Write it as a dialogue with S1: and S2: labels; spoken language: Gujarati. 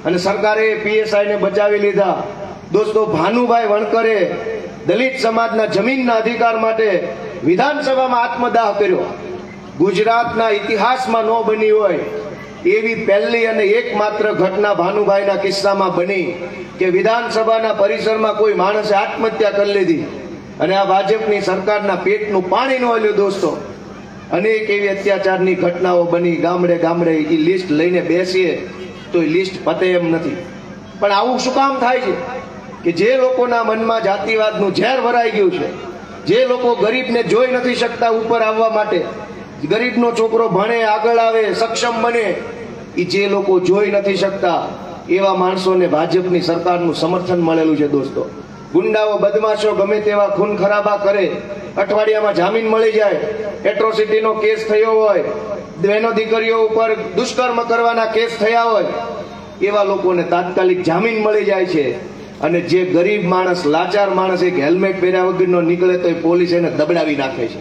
S1: અને સરકારે પીએસઆઈ ને બચાવી લીધા। દોસ્તો, ભાનુભાઈ વણકરે દલિત સમાજના જમીનના અધિકાર માટે વિધાનસભામાં આત્મદાહ કર્યો। ગુજરાતના ઇતિહાસમાં ન બની હોય એવી પહેલી અને એકમાત્ર ઘટના ભાનુભાઈના કિસ્સામાં બની કે વિધાનસભાના પરિસરમાં કોઈ માણસે આત્મહત્યા કરી લીધી અને આ ભાજપની સરકારના પેટનું પાણી ન હલ્યું। દોસ્તો, અનેક એવી અત્યાચારની ઘટનાઓ બની। ગામડે ગામડે એ લિસ્ટ લઈને બેસીએ તો એ લિસ્ટ પતે એમ નથી। પણ આવું શું કામ થાય છે કે જે લોકોના મનમાં જાતિવાદનું ઝેર ભરાઈ ગયું છે, જે લોકો ગરીબને જોઈ નથી શકતા ઉપર આવવા માટે, ગરીબનો છોકરો ભણે, આગળ આવે, સક્ષમ બને, એ જે લોકો જોઈ નથી શકતા એવા માણસોને ભાજપની સરકારનું સમર્થન મળેલું છે। દોસ્તો, ગુંડાઓ, બદમાશો ગમે તેવા ખૂન ખરાબા કરે, અઠવાડિયામાં જામીન મળી જાય। એટ્રોસિટીનો કેસ થયો હોય, બહેનો દીકરીઓ ઉપર દુષ્કર્મ કરવાના કેસ થયા હોય, એવા લોકોને તાત્કાલિક જામીન મળી જાય છે। અને જે ગરીબ માણસ, લાચાર માણસ એક હેલ્મેટ પહેર્યા વગરનો નીકળે તો એ પોલીસ એને દબડાવી નાખે છે।